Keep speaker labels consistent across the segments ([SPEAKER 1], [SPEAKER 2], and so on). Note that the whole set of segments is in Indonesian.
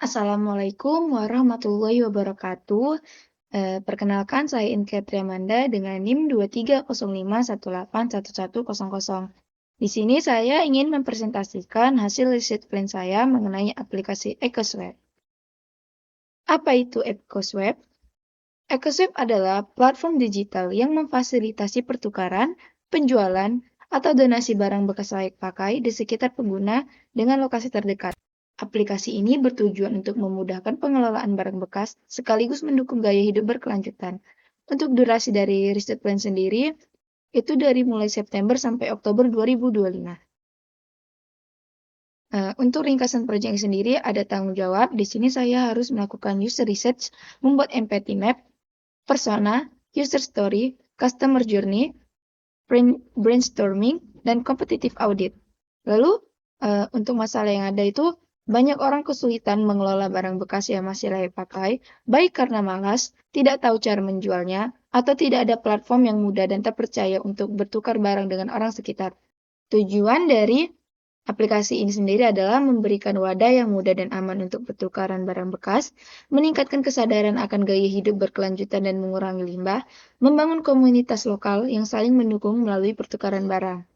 [SPEAKER 1] Assalamualaikum warahmatullahi wabarakatuh. Perkenalkan saya Inke Triamanda dengan NIM 2305181100. Di sini saya ingin mempresentasikan hasil riset plan saya mengenai aplikasi EcoSwap. Apa itu EcoSwap? EcoSwap adalah platform digital yang memfasilitasi pertukaran, penjualan, atau donasi barang bekas layak pakai di sekitar pengguna dengan lokasi terdekat. Aplikasi ini bertujuan untuk memudahkan pengelolaan barang bekas sekaligus mendukung gaya hidup berkelanjutan. Untuk durasi dari riset plan sendiri, itu dari mulai September sampai Oktober 2025. Untuk ringkasan proyek sendiri ada tanggung jawab. Di sini saya harus melakukan user research, membuat empathy map, persona, user story, customer journey, brainstorming, dan competitive audit. Lalu, untuk masalah yang ada itu, banyak orang kesulitan mengelola barang bekas yang masih layak pakai, baik karena malas, tidak tahu cara menjualnya, atau tidak ada platform yang mudah dan terpercaya untuk bertukar barang dengan orang sekitar. Tujuan dari aplikasi ini sendiri adalah memberikan wadah yang mudah dan aman untuk pertukaran barang bekas, meningkatkan kesadaran akan gaya hidup berkelanjutan dan mengurangi limbah, membangun komunitas lokal yang saling mendukung melalui pertukaran barang.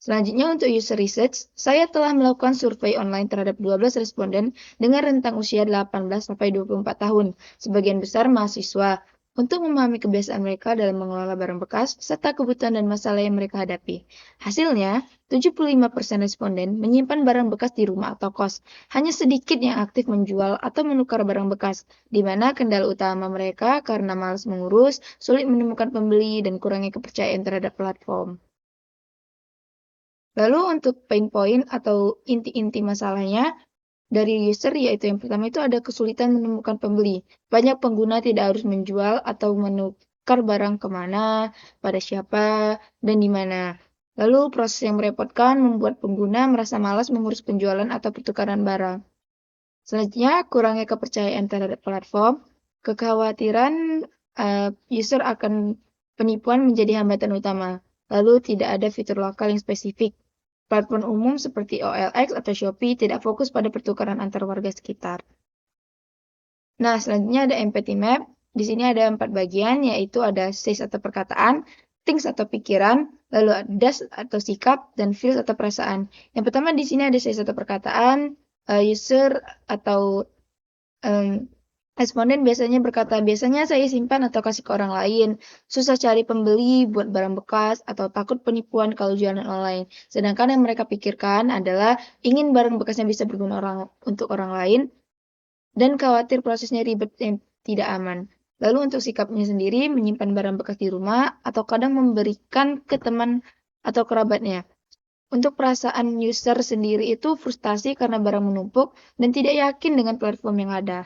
[SPEAKER 1] Selanjutnya untuk user research, saya telah melakukan survei online terhadap 12 responden dengan rentang usia 18-24 tahun, sebagian besar mahasiswa, untuk memahami kebiasaan mereka dalam mengelola barang bekas serta kebutuhan dan masalah yang mereka hadapi. Hasilnya, 75% responden menyimpan barang bekas di rumah atau kos. Hanya sedikit yang aktif menjual atau menukar barang bekas, di mana kendala utama mereka karena malas mengurus, sulit menemukan pembeli, dan kurangnya kepercayaan terhadap platform. Lalu untuk pain point atau inti-inti masalahnya dari user, yaitu yang pertama itu ada kesulitan menemukan pembeli. Banyak pengguna tidak harus menjual atau menukar barang kemana, pada siapa, dan di mana. Lalu proses yang merepotkan membuat pengguna merasa malas mengurus penjualan atau pertukaran barang. Selanjutnya, kurangnya kepercayaan terhadap platform. Kekhawatiran user akan penipuan menjadi hambatan utama. Lalu tidak ada fitur lokal yang spesifik. Platform umum seperti OLX atau Shopee tidak fokus pada pertukaran antar warga sekitar. Nah, selanjutnya ada empathy map. Di sini ada 4 bagian, yaitu ada says atau perkataan, things atau pikiran, lalu ada does atau sikap, dan feels atau perasaan. Yang pertama di sini ada says atau perkataan, user atau responden biasanya berkata, biasanya saya simpan atau kasih ke orang lain, susah cari pembeli buat barang bekas, atau takut penipuan kalau jualan online. Sedangkan yang mereka pikirkan adalah ingin barang bekasnya bisa berguna untuk orang lain, dan khawatir prosesnya ribet dan tidak aman. Lalu untuk sikapnya sendiri, menyimpan barang bekas di rumah, atau kadang memberikan ke teman atau kerabatnya. Untuk perasaan user sendiri itu frustasi karena barang menumpuk dan tidak yakin dengan platform yang ada.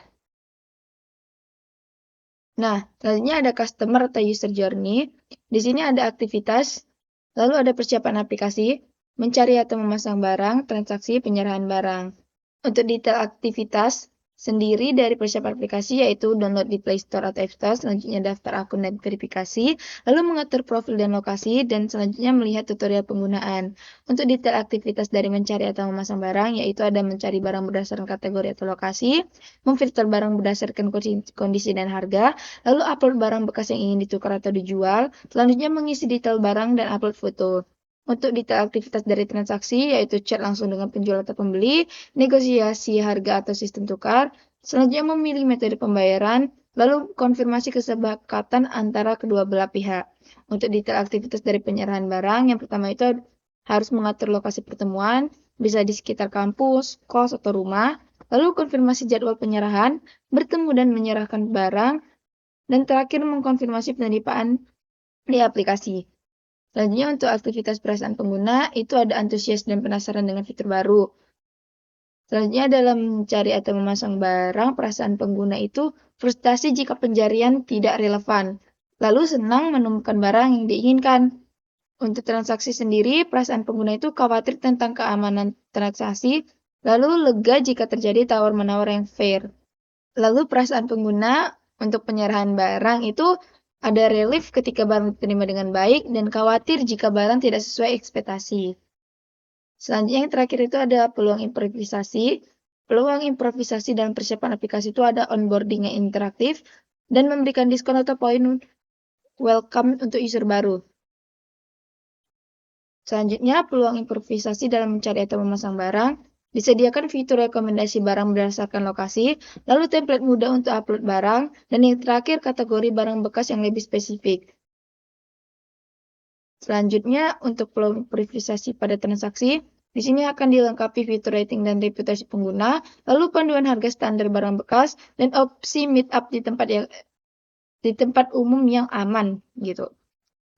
[SPEAKER 1] Nah, selanjutnya ada customer atau user journey. Di sini ada aktivitas, lalu ada persiapan aplikasi, mencari atau memasang barang, transaksi, penyerahan barang. Untuk detail aktivitas sendiri dari persiapan aplikasi yaitu download di Play Store atau App Store, selanjutnya daftar akun dan verifikasi, lalu mengatur profil dan lokasi, dan selanjutnya melihat tutorial penggunaan. Untuk detail aktivitas dari mencari atau memasang barang, yaitu ada mencari barang berdasarkan kategori atau lokasi, memfilter barang berdasarkan kondisi dan harga, lalu upload barang bekas yang ingin ditukar atau dijual, selanjutnya mengisi detail barang dan upload foto. Untuk detail aktivitas dari transaksi, yaitu chat langsung dengan penjual atau pembeli, negosiasi harga atau sistem tukar, selanjutnya memilih metode pembayaran, lalu konfirmasi kesepakatan antara kedua belah pihak. Untuk detail aktivitas dari penyerahan barang, yang pertama itu harus mengatur lokasi pertemuan, bisa di sekitar kampus, kos, atau rumah, lalu konfirmasi jadwal penyerahan, bertemu dan menyerahkan barang, dan terakhir mengkonfirmasi penerimaan di aplikasi. Selanjutnya untuk aktivitas perasaan pengguna, itu ada antusias dan penasaran dengan fitur baru. Selanjutnya dalam mencari atau memasang barang, perasaan pengguna itu frustasi jika pencarian tidak relevan. Lalu senang menemukan barang yang diinginkan. Untuk transaksi sendiri, perasaan pengguna itu khawatir tentang keamanan transaksi, lalu lega jika terjadi tawar-menawar yang fair. Lalu perasaan pengguna untuk penyerahan barang itu ada relief ketika barang diterima dengan baik dan khawatir jika barang tidak sesuai ekspektasi. Selanjutnya yang terakhir itu ada peluang improvisasi. Peluang improvisasi dalam persiapan aplikasi itu ada onboarding yang interaktif dan memberikan diskon atau poin welcome untuk user baru. Selanjutnya, peluang improvisasi dalam mencari atau memasang barang. Disediakan fitur rekomendasi barang berdasarkan lokasi, lalu template mudah untuk upload barang, dan yang terakhir kategori barang bekas yang lebih spesifik. Selanjutnya, untuk peluang improvisasi pada transaksi, di sini akan dilengkapi fitur rating dan reputasi pengguna, lalu panduan harga standar barang bekas, dan opsi meet up di tempat umum yang aman gitu.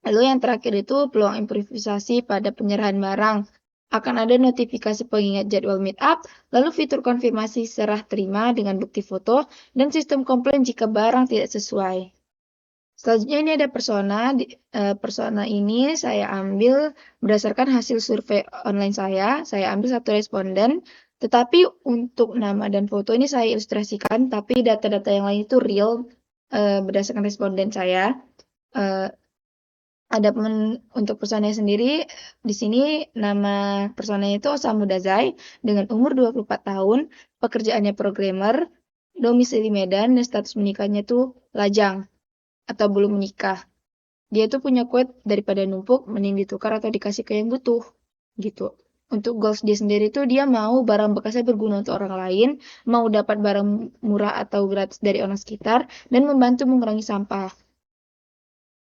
[SPEAKER 1] Lalu yang terakhir itu peluang improvisasi pada penyerahan barang. Akan ada notifikasi pengingat jadwal meet up, lalu fitur konfirmasi serah terima dengan bukti foto, dan sistem komplain jika barang tidak sesuai. Selanjutnya ini ada persona. Persona ini saya ambil berdasarkan hasil survei online saya. Saya ambil satu responden, tetapi untuk nama dan foto ini saya ilustrasikan, tapi data-data yang lain itu real berdasarkan responden saya. Adapun untuk personanya sendiri, di sini nama personanya itu Osamu Dazai dengan umur 24 tahun, pekerjaannya programmer, domisili Medan, dan status menikahnya itu lajang atau belum menikah. Dia tuh punya quote daripada numpuk, mending ditukar atau dikasih ke yang butuh, gitu. Untuk goals dia sendiri tuh dia mau barang bekasnya berguna untuk orang lain, mau dapat barang murah atau gratis dari orang sekitar, dan membantu mengurangi sampah.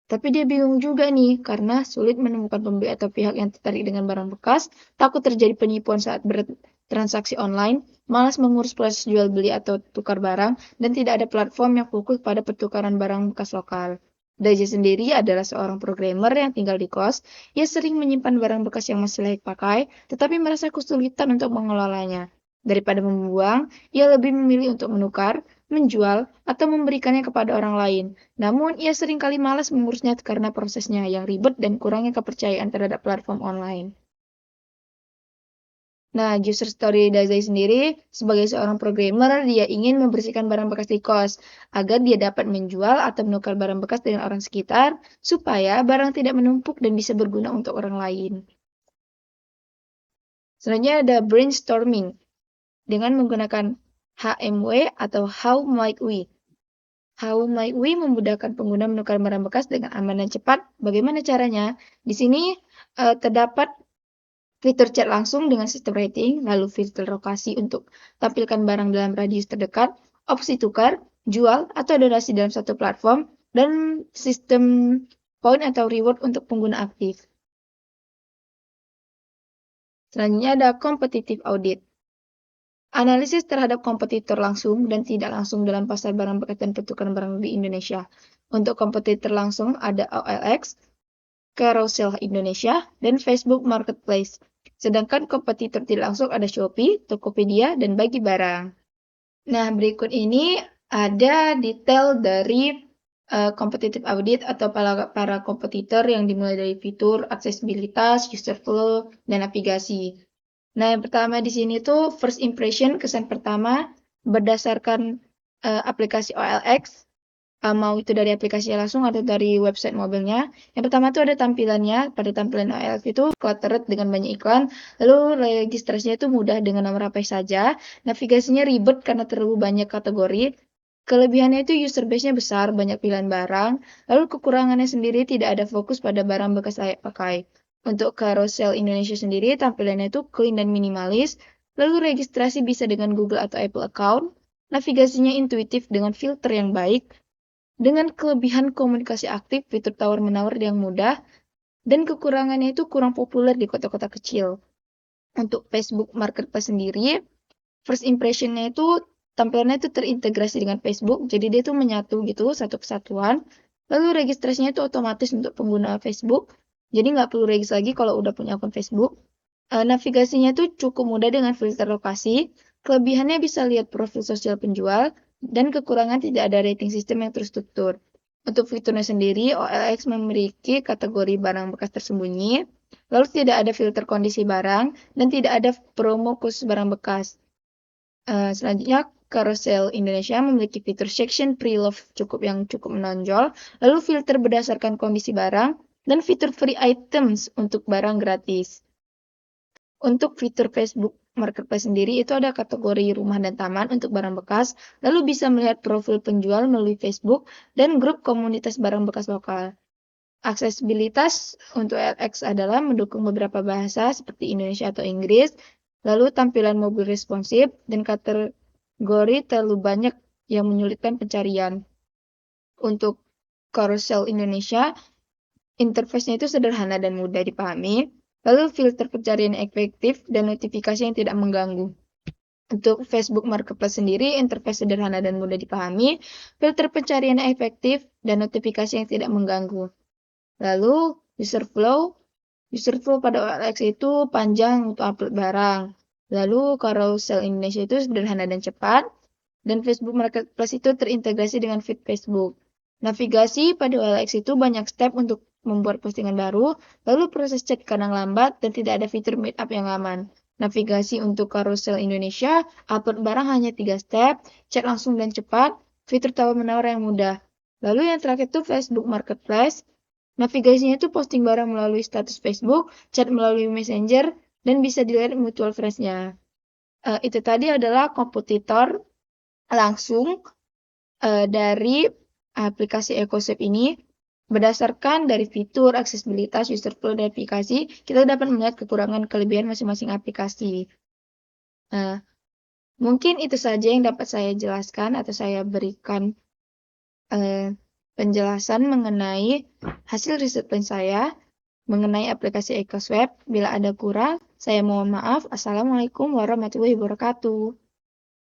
[SPEAKER 1] Tapi dia bingung juga nih, karena sulit menemukan pembeli atau pihak yang tertarik dengan barang bekas, takut terjadi penipuan saat bertransaksi online, malas mengurus proses jual beli atau tukar barang, dan tidak ada platform yang fokus pada pertukaran barang bekas lokal. Daja sendiri adalah seorang programmer yang tinggal di kos. Ia sering menyimpan barang bekas yang masih layak pakai, tetapi merasa kesulitan untuk mengelolanya. Daripada membuang, ia lebih memilih untuk menukar, menjual, atau memberikannya kepada orang lain. Namun, ia seringkali malas mengurusnya karena prosesnya yang ribet dan kurangnya kepercayaan terhadap platform online. Nah, user story Dazai sendiri, sebagai seorang programmer, dia ingin membersihkan barang bekas di kos, agar dia dapat menjual atau menukar barang bekas dengan orang sekitar, supaya barang tidak menumpuk dan bisa berguna untuk orang lain. Selanjutnya ada brainstorming, dengan menggunakan HMW atau How Might We. How Might We memudahkan pengguna menukar barang bekas dengan aman dan cepat. Bagaimana caranya? Di sini terdapat fitur chat langsung dengan sistem rating, lalu filter lokasi untuk tampilkan barang dalam radius terdekat, opsi tukar, jual, atau donasi dalam satu platform, dan sistem poin atau reward untuk pengguna aktif. Selanjutnya ada competitive audit. Analisis terhadap kompetitor langsung dan tidak langsung dalam pasar barang bekas dan pertukaran barang di Indonesia. Untuk kompetitor langsung ada OLX, Carousel Indonesia, dan Facebook Marketplace. Sedangkan kompetitor tidak langsung ada Shopee, Tokopedia, dan Bagi Barang. Nah, berikut ini ada detail dari competitive audit atau para kompetitor yang dimulai dari fitur, aksesibilitas, user flow, dan navigasi. Nah, yang pertama di sini tuh first impression, kesan pertama berdasarkan aplikasi OLX, mau itu dari aplikasi langsung atau dari website mobilnya. Yang pertama tuh ada tampilannya. Pada tampilan OLX itu cluttered dengan banyak iklan, lalu registrasinya itu mudah dengan nomor HP saja. Navigasinya ribet karena terlalu banyak kategori. Kelebihannya itu user base-nya besar, banyak pilihan barang. Lalu kekurangannya sendiri tidak ada fokus pada barang bekas layak pakai. Untuk Carousel Indonesia sendiri, tampilannya itu clean dan minimalis. Lalu registrasi bisa dengan Google atau Apple account. Navigasinya intuitif dengan filter yang baik. Dengan kelebihan komunikasi aktif, fitur tawar-menawar yang mudah, dan kekurangannya itu kurang populer di kota-kota kecil. Untuk Facebook Marketplace sendiri, first impression-nya itu tampilannya itu terintegrasi dengan Facebook, jadi dia itu menyatu gitu, satu kesatuan. Lalu registrasinya itu otomatis untuk pengguna Facebook, jadi nggak perlu regis lagi kalau udah punya akun Facebook. Navigasinya itu cukup mudah dengan filter lokasi. Kelebihannya bisa lihat profil sosial penjual, dan kekurangan tidak ada rating sistem yang terstruktur. Untuk fiturnya sendiri, OLX memiliki kategori barang bekas tersembunyi, lalu tidak ada filter kondisi barang, dan tidak ada promo khusus barang bekas. Selanjutnya, Carousel Indonesia memiliki fitur section pre-love yang cukup menonjol, lalu filter berdasarkan kondisi barang, dan fitur free items untuk barang gratis. Untuk fitur Facebook Marketplace sendiri itu ada kategori rumah dan taman untuk barang bekas, lalu bisa melihat profil penjual melalui Facebook dan grup komunitas barang bekas lokal. Aksesibilitas untuk LX adalah mendukung beberapa bahasa seperti Indonesia atau Inggris, lalu tampilan mobil responsif, dan kategori terlalu banyak yang menyulitkan pencarian. Untuk Carousel Indonesia, interface-nya itu sederhana dan mudah dipahami, lalu filter pencarian efektif dan notifikasi yang tidak mengganggu. Untuk Facebook Marketplace sendiri, interface sederhana dan mudah dipahami, filter pencarian efektif, dan notifikasi yang tidak mengganggu. Lalu, user flow pada OLX itu panjang untuk upload barang. Lalu, Carousel Indonesia itu sederhana dan cepat. Dan Facebook Marketplace itu terintegrasi dengan feed Facebook. Navigasi pada OLX itu banyak step untuk membuat postingan baru, lalu proses chat kadang lambat dan tidak ada fitur meetup yang aman. Navigasi untuk Carousel Indonesia, upload barang hanya 3 step, chat langsung dan cepat, fitur tawar-menawar yang mudah. Lalu yang terakhir itu Facebook Marketplace. Navigasinya itu posting barang melalui status Facebook, chat melalui Messenger, dan bisa dilihat mutual friends-nya. Itu tadi adalah kompetitor langsung dari aplikasi EcoSwap ini. Berdasarkan dari fitur, aksesibilitas, user flow, dan aplikasi, kita dapat melihat kekurangan kelebihan masing-masing aplikasi. Mungkin itu saja yang dapat saya jelaskan atau saya berikan penjelasan mengenai hasil riset saya mengenai aplikasi EcoSwap. Bila ada kurang, saya mohon maaf. Assalamualaikum warahmatullahi wabarakatuh.